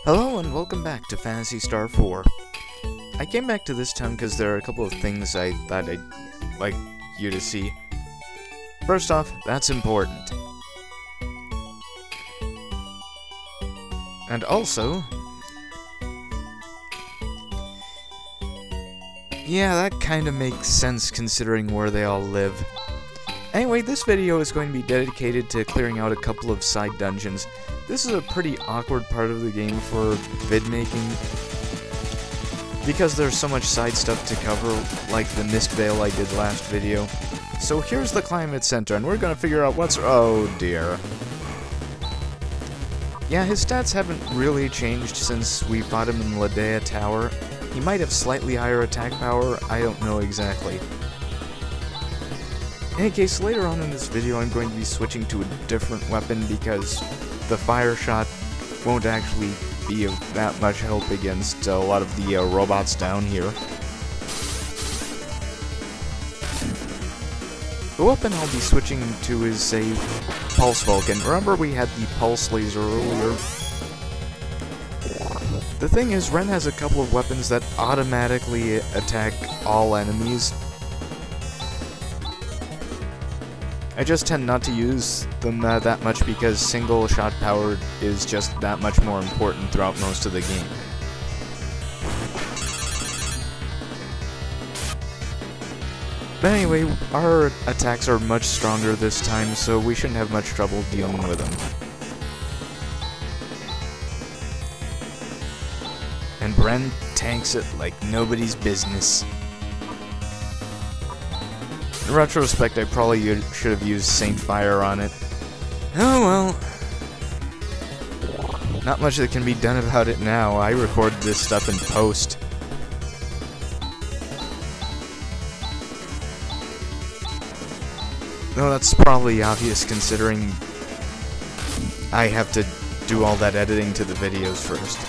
Hello and welcome back to Phantasy Star 4. I came back to this town because there are a couple of things I thought I'd like you to see. First off, that's important. And also, yeah, that kind of makes sense considering where they all live. Anyway, this video is going to be dedicated to clearing out a couple of side dungeons. This is a pretty awkward part of the game for vid making, because there's so much side stuff to cover, like the Mist Veil I did last video. So here's the Climate Center, and we're gonna figure out what's— oh dear. Yeah, his stats haven't really changed since we fought him in Ladea Tower. He might have slightly higher attack power, I don't know exactly. In any case, later on in this video I'm going to be switching to a different weapon because the fire shot won't actually be of that much help against a lot of the robots down here. The weapon I'll be switching to is a Pulse Vulcan. Remember we had the Pulse Laser earlier? The thing is, Ren has a couple of weapons that automatically attack all enemies. I just tend not to use them that much because single shot power is just that much more important throughout most of the game. But anyway, our attacks are much stronger this time, so we shouldn't have much trouble dealing with them. And Ren tanks it like nobody's business. In retrospect, I probably should have used Saint Fire on it. Oh well. Not much that can be done about it now. I record this stuff in post. No, that's probably obvious considering I have to do all that editing to the videos first.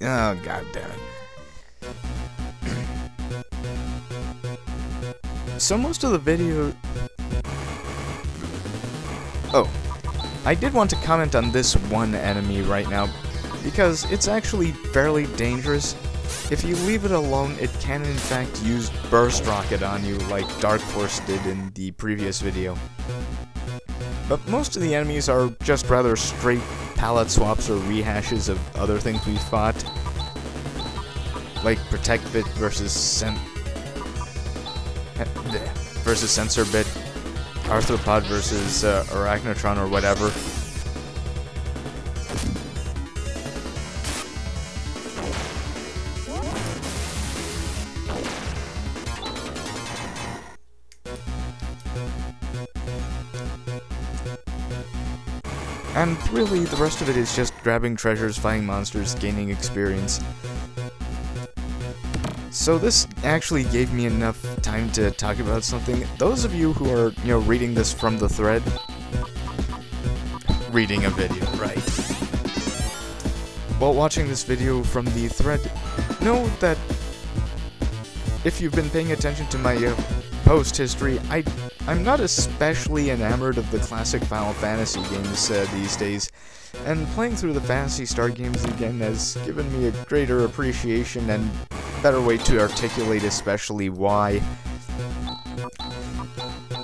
Oh, god damn it. So most of the video... oh. I did want to comment on this one enemy right now, because it's actually fairly dangerous. If you leave it alone, it can in fact use Burst Rocket on you, like Dark Force did in the previous video. But most of the enemies are just rather straight palette swaps or rehashes of other things we fought. Like Protect Bit versus Sensor Bit, Arthropod versus Arachnotron or whatever. And really, the rest of it is just grabbing treasures, fighting monsters, gaining experience. So this actually gave me enough time to talk about something. Those of you who are, reading this from the thread, reading a video, right? While watching this video from the thread, know that if you've been paying attention to my post history, I'm not especially enamored of the classic Final Fantasy games these days, and playing through the Phantasy Star games again has given me a greater appreciation and better way to articulate especially why.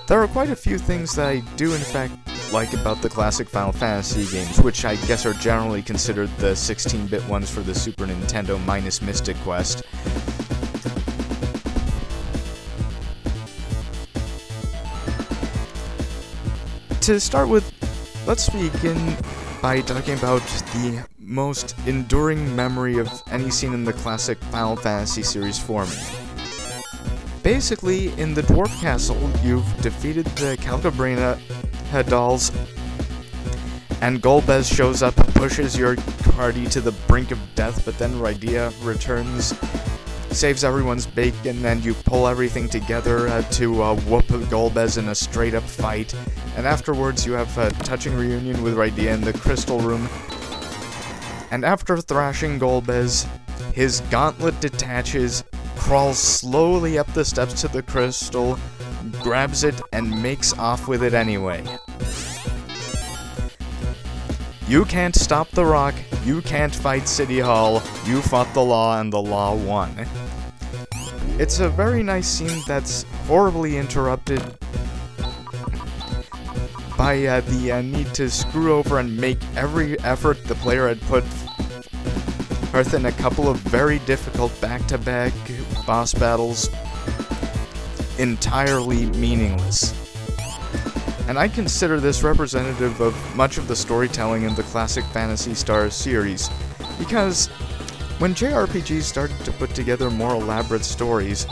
There are quite a few things that I do in fact like about the classic Final Fantasy games, which I guess are generally considered the 16-bit ones for the Super Nintendo minus Mystic Quest. To start with, let's begin by talking about the most enduring memory of any scene in the classic Final Fantasy series for me. Basically, in the Dwarf Castle, you've defeated the Calcabrina dolls, and Golbez shows up, pushes your party to the brink of death, but then Rydea returns, saves everyone's bacon, and you pull everything together to whoop Golbez in a straight-up fight. And afterwards, you have a touching reunion with Rydea in the Crystal Room. And after thrashing Golbez, his gauntlet detaches, crawls slowly up the steps to the crystal, grabs it, and makes off with it anyway. You can't stop the rock, you can't fight City Hall, you fought the law and the law won. It's a very nice scene that's horribly interrupted by the need to screw over and make every effort the player had put forth in a couple of very difficult back-to-back boss battles entirely meaningless. And I consider this representative of much of the storytelling in the classic Phantasy Star series, because when JRPGs started to put together more elaborate stories,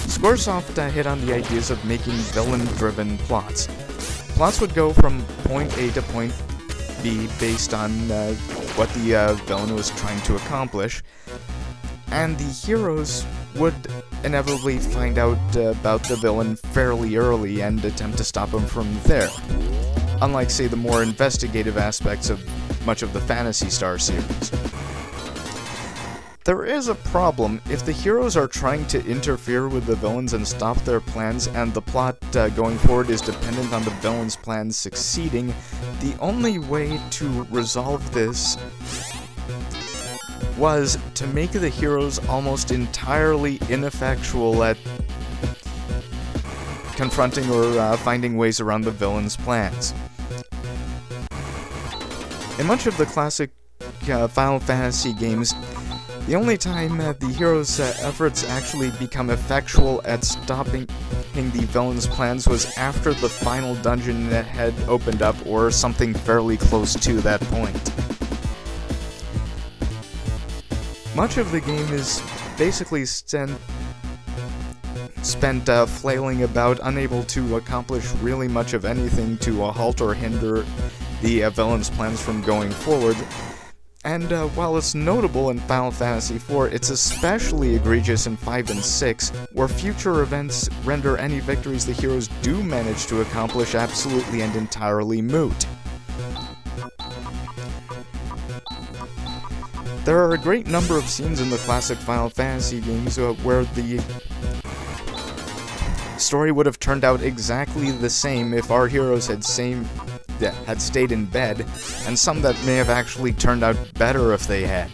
Squaresoft hit on the ideas of making villain-driven plots. Plots would go from point A to point B based on what the villain was trying to accomplish, and the heroes would inevitably find out about the villain fairly early and attempt to stop him from there, unlike, say, the more investigative aspects of much of the Phantasy Star series. There is a problem. If the heroes are trying to interfere with the villains and stop their plans, and the plot going forward is dependent on the villains' plans succeeding, the only way to resolve this was to make the heroes almost entirely ineffectual at confronting or finding ways around the villains' plans. In much of the classic Final Fantasy games, the only time the heroes' efforts actually become effectual at stopping the villains' plans was after the final dungeon had opened up, or something fairly close to that point. Much of the game is basically spent flailing about, unable to accomplish really much of anything to halt or hinder the villains' plans from going forward. And while it's notable in Final Fantasy IV, it's especially egregious in 5 and 6, where future events render any victories the heroes do manage to accomplish absolutely and entirely moot. There are a great number of scenes in the classic Final Fantasy games where the story would have turned out exactly the same if our heroes had stayed in bed, and some that may have actually turned out better if they had.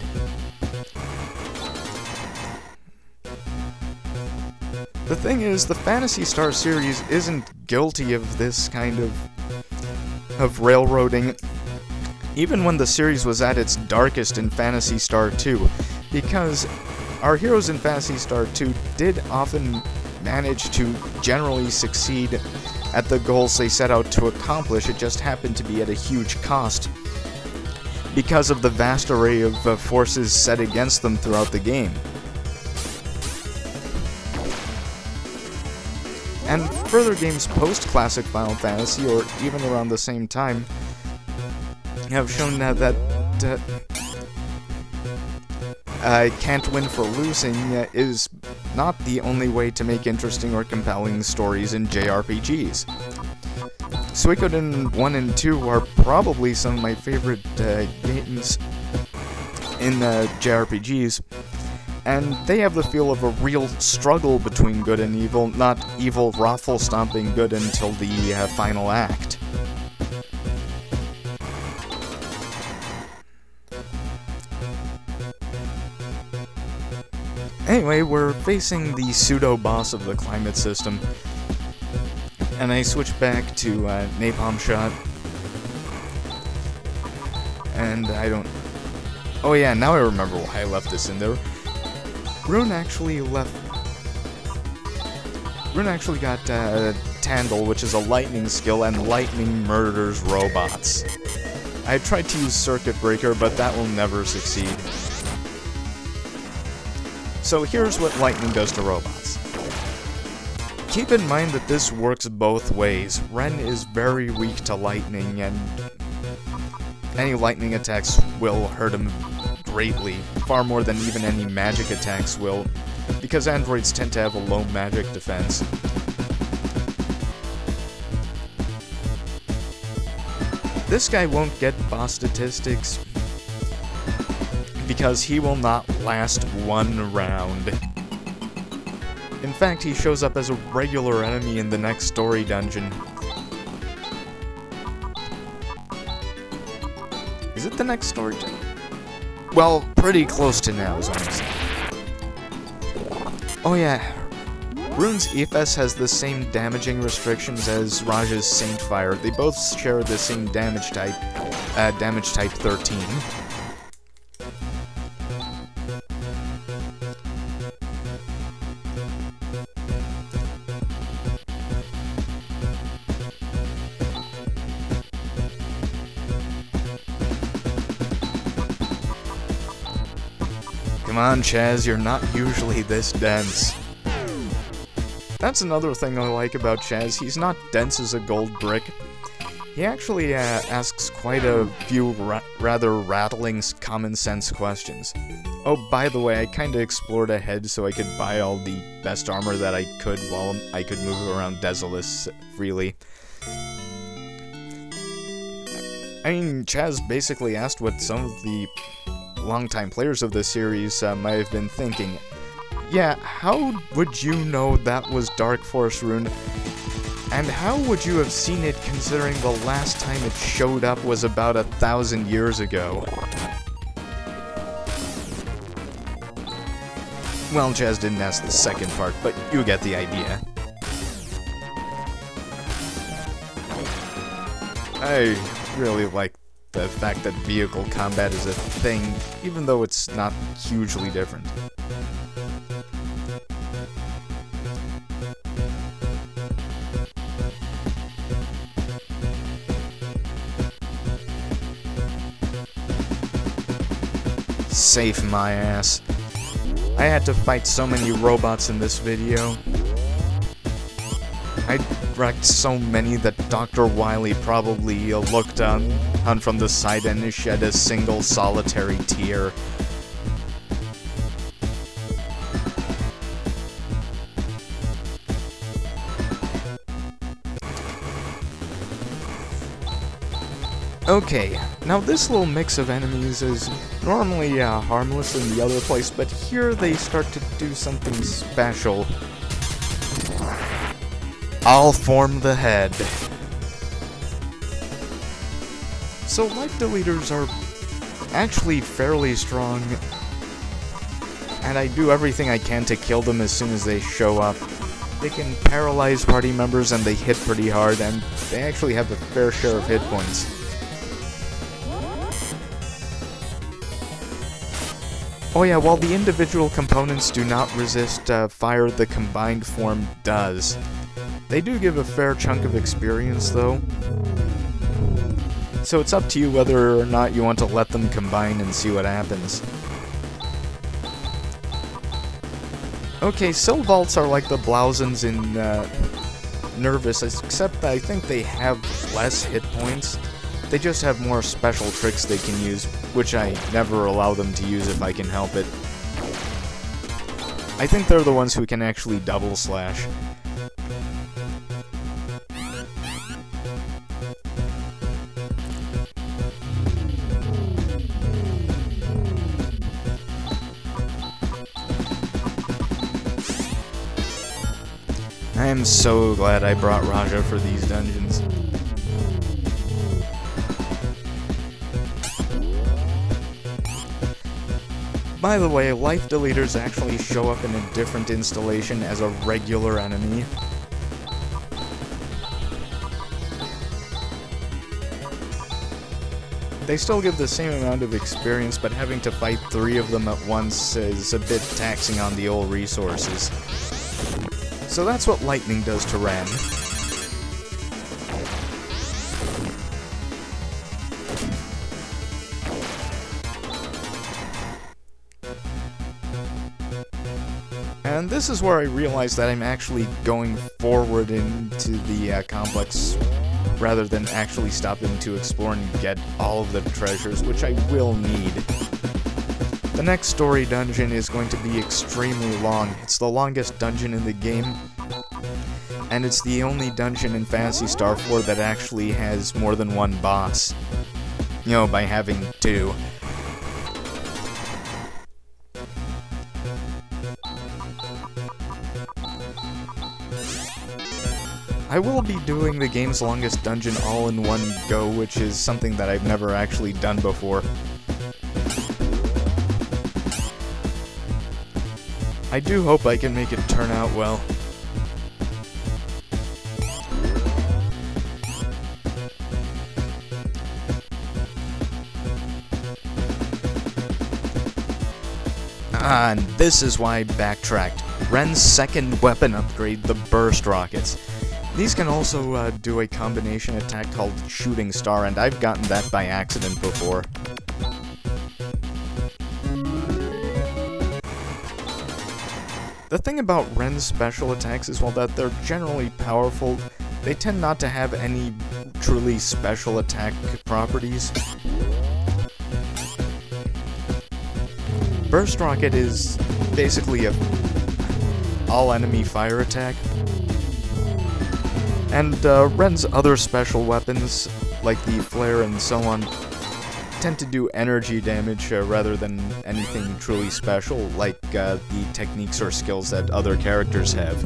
The thing is, the Phantasy Star series isn't guilty of this kind of railroading, even when the series was at its darkest in Phantasy Star 2, because our heroes in Phantasy Star 2 did often manage to generally succeed at the goals they set out to accomplish. It just happened to be at a huge cost because of the vast array of forces set against them throughout the game. And further games post-classic Final Fantasy, or even around the same time, have shown that can't win for losing is not the only way to make interesting or compelling stories in JRPGs. Suikoden 1 and 2 are probably some of my favorite games in JRPGs, and they have the feel of a real struggle between good and evil, not evil raffle-stomping good until the final act. Anyway, we're facing the pseudo-boss of the climate system, and I switch back to Napalm Shot, and I don't... Oh yeah, now I remember why I left this in there. Rune actually got Tandle, which is a lightning skill, and lightning murders robots. I tried to use Circuit Breaker, but that will never succeed. So here's what lightning does to robots. Keep in mind that this works both ways. Ren is very weak to lightning, and any lightning attacks will hurt him greatly, far more than even any magic attacks will, because androids tend to have a low magic defense. This guy won't get boss statistics because he will not last one round. In fact, he shows up as a regular enemy in the next story dungeon. Is it the next story dungeon? Well, pretty close to now is what I'm saying. Oh yeah, Rune's Ephes has the same damaging restrictions as Raja's Saint Fire. They both share the same damage type 13. Come on, Chaz, you're not usually this dense. That's another thing I like about Chaz. He's not dense as a gold brick. He actually asks quite a few rather rattling common sense questions. Oh, by the way, I kinda explored ahead so I could buy all the best armor that I could while I could move around Desolus freely. I mean, Chaz basically asked what some of the longtime players of the series might have been thinking. Yeah, how would you know that was Dark Force Rune? And how would you have seen it considering the last time it showed up was about 1,000 years ago? Well, Chaz didn't ask the second part, but you get the idea. I really like the fact that vehicle combat is a thing, even though it's not hugely different. Safe my ass. I had to fight so many robots in this video. I wrecked so many that Dr. Wily probably looked on from the side and shed a single solitary tear. Okay, now this little mix of enemies is normally harmless in the other place, but here they start to do something special. I'll form the head. So life deleters are actually fairly strong, and I do everything I can to kill them as soon as they show up. They can paralyze party members and they hit pretty hard, and they actually have a fair share of hit points. Oh yeah, while the individual components do not resist fire, the combined form does. They do give a fair chunk of experience, though. So it's up to you whether or not you want to let them combine and see what happens. Okay, Soul Vaults are like the Blauzens in Nervous, except I think they have less hit points. They just have more special tricks they can use, which I never allow them to use if I can help it. I think they're the ones who can actually double slash. I am so glad I brought Raja for these dungeons. By the way, life deleters actually show up in a different installation as a regular enemy. They still give the same amount of experience, but having to fight 3 of them at once is a bit taxing on the old resources. So that's what lightning does to Ren. And this is where I realized that I'm actually going forward into the complex rather than actually stopping to explore and get all of the treasures, which I will need. The next story dungeon is going to be extremely long. It's the longest dungeon in the game, and it's the only dungeon in Phantasy Star 4 that actually has more than one boss. You know, by having 2. I will be doing the game's longest dungeon all in one go, which is something that I've never actually done before. I do hope I can make it turn out well. Ah, and this is why I backtracked. Ren's second weapon upgrade, the burst rockets. These can also do a combination attack called Shooting Star, and I've gotten that by accident before. The thing about Ren's special attacks is, while that they're generally powerful, they tend not to have any truly special attack properties. Burst Rocket is basically a all-enemy fire attack. And Ren's other special weapons, like the Flare and so on, tend to do energy damage rather than anything truly special, like the techniques or skills that other characters have.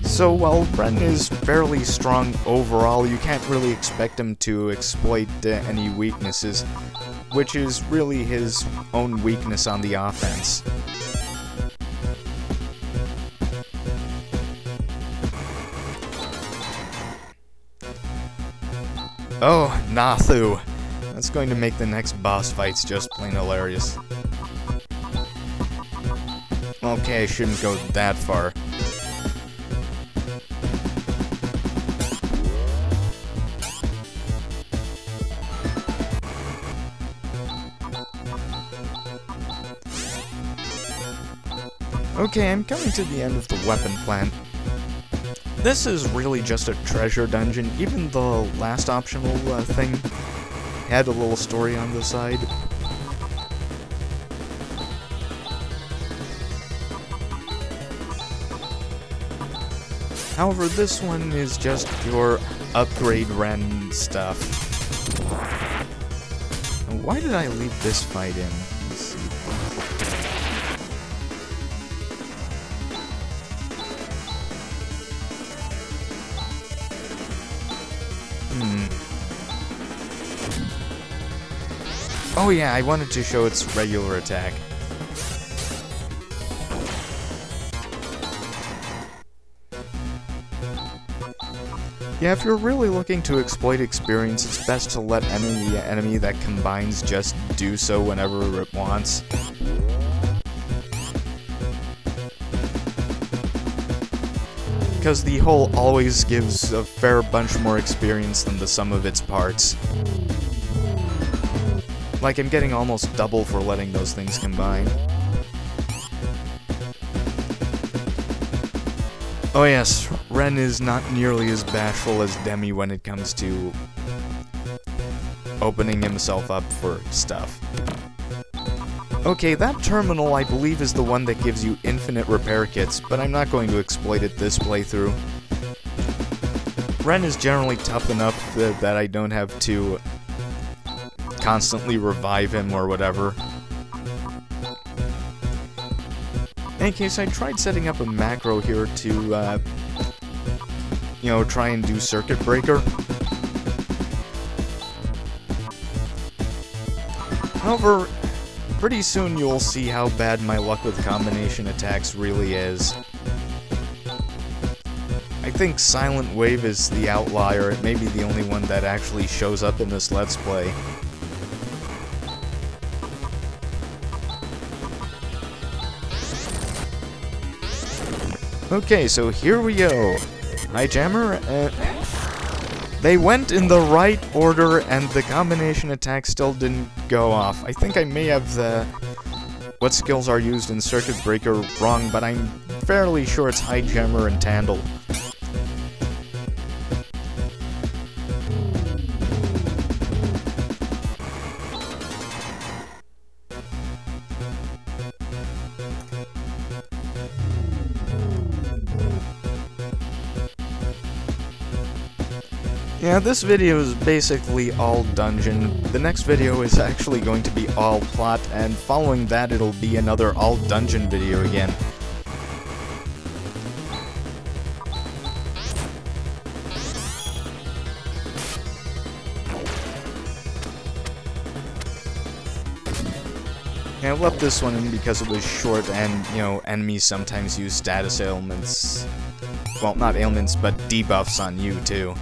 So while Ren is fairly strong overall, you can't really expect him to exploit any weaknesses, which is really his own weakness on the offense. Oh, Nathu. That's going to make the next boss fights just plain hilarious. Okay, I shouldn't go that far. Okay, I'm coming to the end of the weapon plant. This is really just a treasure dungeon. Even the last optional thing had a little story on the side. However, this one is just pure upgrade Ren stuff. Now, why did I leave this fight in? Let's see. Oh yeah, I wanted to show its regular attack. Yeah, if you're really looking to exploit experience, it's best to let any enemy that combines just do so whenever it wants. Because the whole always gives a fair bunch more experience than the sum of its parts. Like, I'm getting almost double for letting those things combine. Oh yes, Ren is not nearly as bashful as Demi when it comes to opening himself up for stuff. Okay, that terminal I believe is the one that gives you infinite repair kits, but I'm not going to exploit it this playthrough. Ren is generally tough enough that I don't have to constantly revive him or whatever. In any case, I tried setting up a macro here to, you know, try and do Circuit Breaker. However, pretty soon you'll see how bad my luck with combination attacks really is. I think Silent Wave is the outlier. It may be the only one that actually shows up in this Let's Play. Okay, so here we go. Hi, Jammer. They went in the right order, and the combination attack still didn't go off. I think I may have the what skills are used in Circuit Breaker wrong, but I'm fairly sure it's High Jammer and Tandle. Yeah, this video is basically all dungeon. The next video is actually going to be all plot, and following that it'll be another all dungeon video again. Yeah, I left this one in because it was short and, you know, enemies sometimes use status ailments. Well, not ailments, but debuffs on you, too.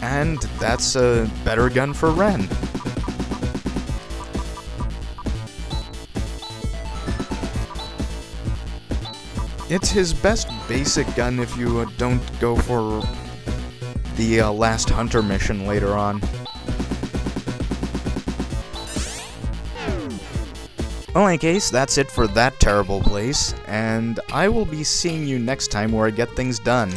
And that's a better gun for Ren. It's his best basic gun if you don't go for the last hunter mission later on. Well, in case, that's it for that terrible place, and I will be seeing you next time where I get things done.